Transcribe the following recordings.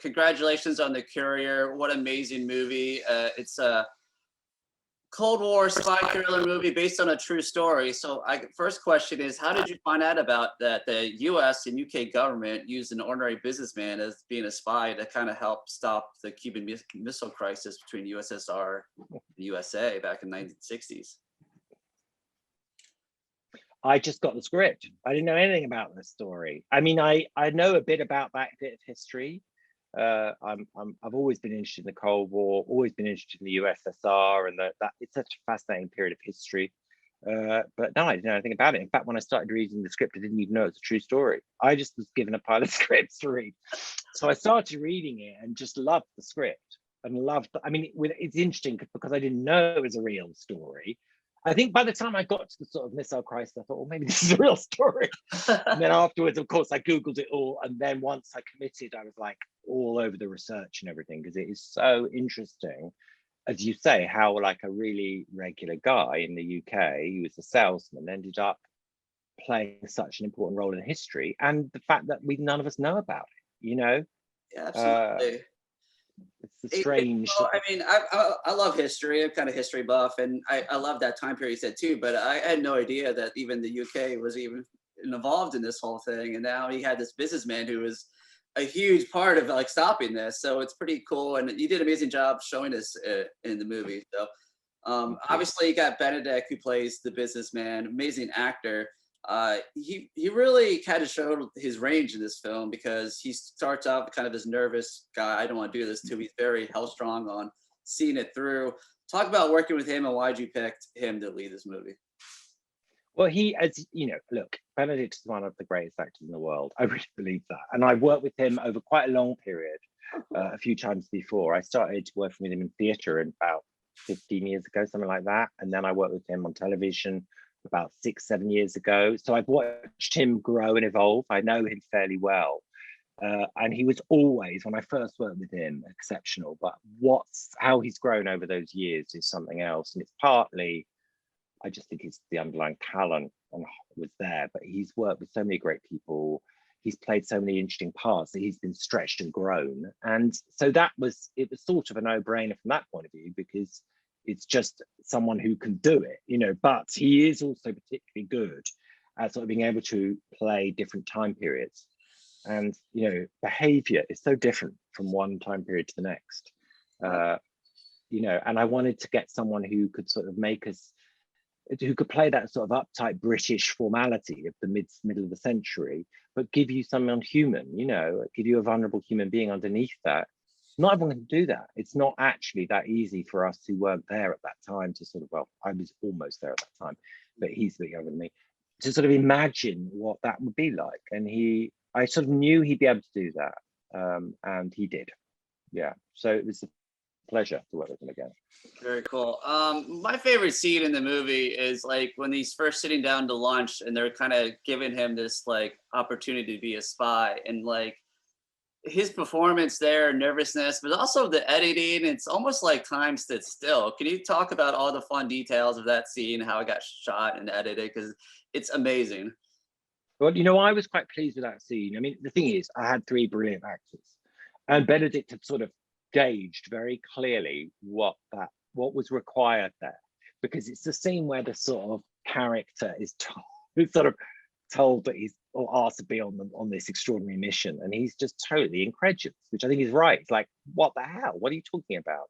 Congratulations on the Courier. What an amazing movie. It's a Cold War spy thriller movie based on a true story. So first question is, how did you find out about that the US and UK government used an ordinary businessman as being a spy to kind of help stop the Cuban Missile Crisis between USSR and the USA back in the 1960s? I just got the script. I didn't know anything about this story. I mean, I know a bit about that bit of history. I've always been interested in the Cold War, always been interested in the USSR, and that it's such a fascinating period of history. But no, I didn't know anything about it. In fact, when I started reading the script, I didn't even know it's a true story. I just was given a pile of scripts to read. So I started reading it and just loved the script and loved. I mean, it's interesting because I didn't know it was a real story. I think by the time I got to the sort of missile crisis, I thought, well, maybe this is a real story. And then afterwards, of course, I Googled it all. And then once I committed, I was like all over the research and everything, because it is so interesting, as you say, how like a really regular guy in the UK, he was a salesman, ended up playing such an important role in history. And the fact that none of us know about it, you know? Yeah, absolutely. It's a strange. Well, I mean, I love history. I'm kind of history buff, and I love that time period you said too. But I had no idea that even the UK was even involved in this whole thing. And now he had this businessman who was a huge part of like stopping this. So it's pretty cool, and you did an amazing job showing us in the movie. So obviously you got Benedict, who plays the businessman, amazing actor. He really kind of showed his range in this film, because he starts out kind of this nervous guy, I don't want to do this, to he's very headstrong on seeing it through. Talk about working with him, and why'd you pick him to lead this movie? Well, as you know, look, Benedict is one of the greatest actors in the world. I really believe that. And I worked with him over quite a long period, a few times before. I started working with him in theatre about 15 years ago, something like that. And then I worked with him on television about 6-7 years ago. So I've watched him grow and evolve. I know him fairly well. And he was always, when I first worked with him, exceptional. But how he's grown over those years is something else. And it's partly, I just think it's the underlying talent was there, but he's worked with so many great people. He's played so many interesting parts that he's been stretched and grown. And so it was sort of a no-brainer from that point of view, because it's just someone who can do it, you know, but he is also particularly good at sort of being able to play different time periods. And, you know, behavior is so different from one time period to the next, you know, and I wanted to get someone who could sort of who could play that sort of uptight British formality of the middle of the century, but give you someone human, you know, give you a vulnerable human being underneath that. Not everyone can do that. It's not actually that easy for us who weren't there at that time to sort of, well, I was almost there at that time, but he's a bit younger than me, to sort of imagine what that would be like. And I sort of knew he'd be able to do that. And he did. Yeah. So it was a pleasure to work with him again. Very cool. My favorite scene in the movie is like when he's first sitting down to lunch and they're kind of giving him this like opportunity to be a spy, and like his performance there, nervousness, but also the editing. It's almost like time stood still. Can you talk about all the fun details of that scene, how it got shot and edited? Because it's amazing. Well, you know, I was quite pleased with that scene. I mean, the thing is, I had 3 brilliant actors, and Benedict had sort of gauged very clearly what was required there, because it's the scene where the sort of character is told that he's or asked to be on this extraordinary mission, and he's just totally incredulous, which I think is right. It's like, what the hell? What are you talking about?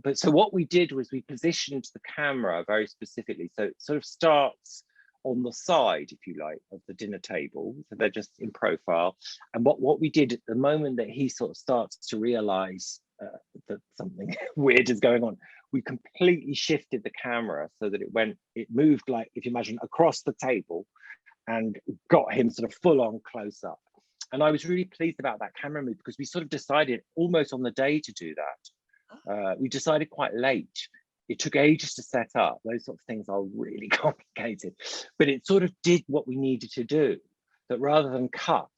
But so what we did was we positioned the camera very specifically, so it sort of starts on the side, if you like, of the dinner table, so they're just in profile. And what we did at the moment that he sort of starts to realize that something weird is going on, we completely shifted the camera so that it moved, like, if you imagine, across the table, and got him sort of full on close up. And I was really pleased about that camera move, because we sort of decided almost on the day to do that. We decided quite late. It took ages to set up. Those sort of things are really complicated, but it sort of did what we needed to do. That rather than cut,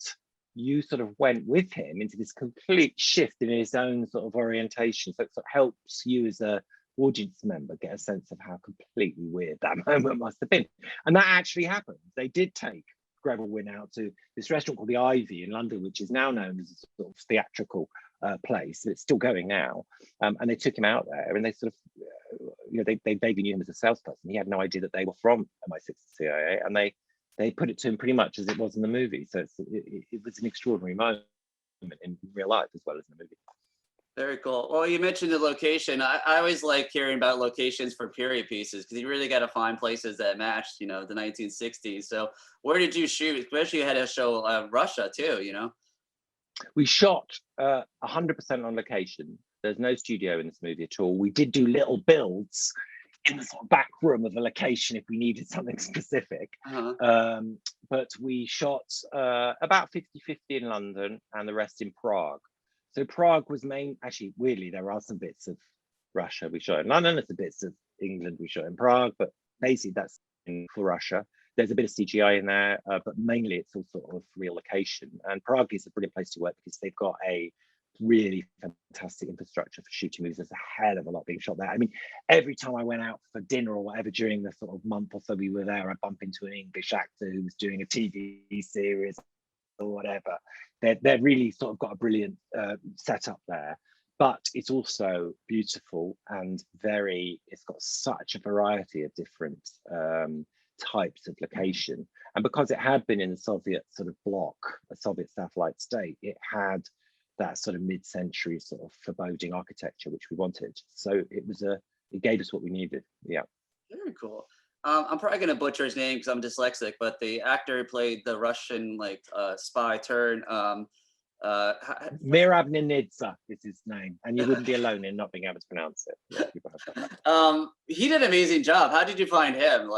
you sort of went with him into this complete shift in his own sort of orientation. So it sort of helps you as a audience member get a sense of how completely weird that moment must have been. And that actually happened. They did take Greville Wynne out to this restaurant called the Ivy in London, which is now known as a sort of theatrical place. It's still going now. And they took him out there, and they sort of, they vaguely knew him as a salesperson. He had no idea that they were from MI6 CIA, and they put it to him pretty much as it was in the movie. So it was an extraordinary moment in real life as well as in the movie. Very cool. Well, you mentioned the location. I always like hearing about locations for period pieces because you really got to find places that matched, the 1960s. So where did you shoot? Especially you had to show Russia too, We shot 100% on location. There's no studio in this movie at all. We did do little builds in the sort of back room of a location if we needed something specific. But we shot about 50-50 in London and the rest in Prague. So Prague was actually, weirdly, there are some bits of Russia we shot in London, there's some bits of England we shot in Prague, but basically that's for Russia. There's a bit of CGI in there, but mainly it's all sort of real location. And Prague is a brilliant place to work because they've got a really fantastic infrastructure for shooting movies. There's a hell of a lot being shot there. I mean, every time I went out for dinner or whatever during the sort of month or so we were there, I bumped into an English actor who was doing a TV series or whatever. They're really sort of got a brilliant setup there, but it's also beautiful and it's got such a variety of different types of location. And because it had been in the Soviet sort of bloc, a Soviet satellite state, it had that sort of mid-century sort of foreboding architecture, which we wanted. So it gave us what we needed. Yeah. Very cool. I'm probably going to butcher his name because I'm dyslexic, but the actor who played the Russian spy turn. Merab Ninidze is his name, and you wouldn't be alone in not being able to pronounce it. Yeah, he did an amazing job. How did you find him?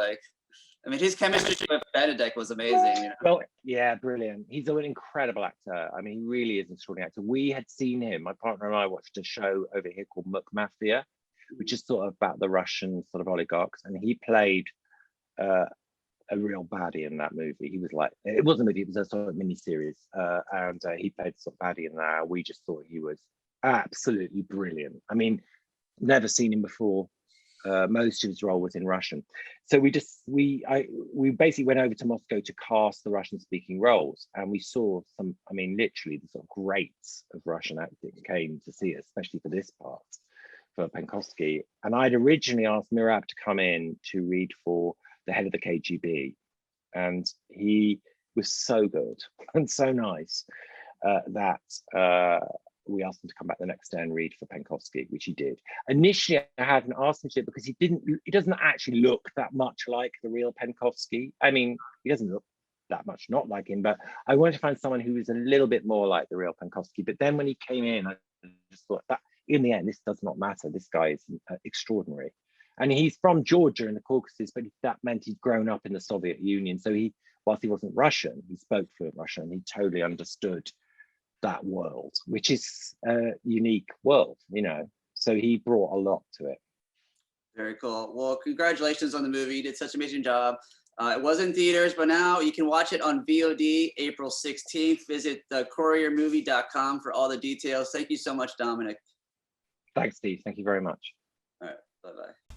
His chemistry with Benedict was amazing. Well, yeah, brilliant. He's an incredible actor. I mean, he really is an extraordinary actor. We had seen him, my partner and I watched a show over here called Muk Mafia, which is sort of about the Russian sort of oligarchs, and he played a real baddie in that movie. He was it wasn't a movie, it was a sort of mini-series, and he played sort of baddie in there. We just thought he was absolutely brilliant. I mean, never seen him before. Most of his role was in Russian. So we basically went over to Moscow to cast the Russian-speaking roles, and we saw literally the sort of greats of Russian acting came to see us, especially for this part, for Penkovsky. And I'd originally asked Merab to come in to read for the head of the KGB, and he was so good and so nice that we asked him to come back the next day and read for Penkovsky, which he did. Initially, I hadn't asked him to because he doesn't actually look that much like the real Penkovsky. I mean, he doesn't look that much not like him, but I wanted to find someone who was a little bit more like the real Penkovsky. But then when he came in, I just thought that in the end, this does not matter. This guy is extraordinary. And he's from Georgia in the Caucasus, but that meant he'd grown up in the Soviet Union. So whilst he wasn't Russian, he spoke fluent Russian, and he totally understood that world, which is a unique world, So he brought a lot to it. Very cool. Well, congratulations on the movie. You did such an amazing job. It was in theaters, but now you can watch it on VOD April 16th. Visit couriermovie.com for all the details. Thank you so much, Dominic. Thanks, Steve. Thank you very much. All right. Bye-bye.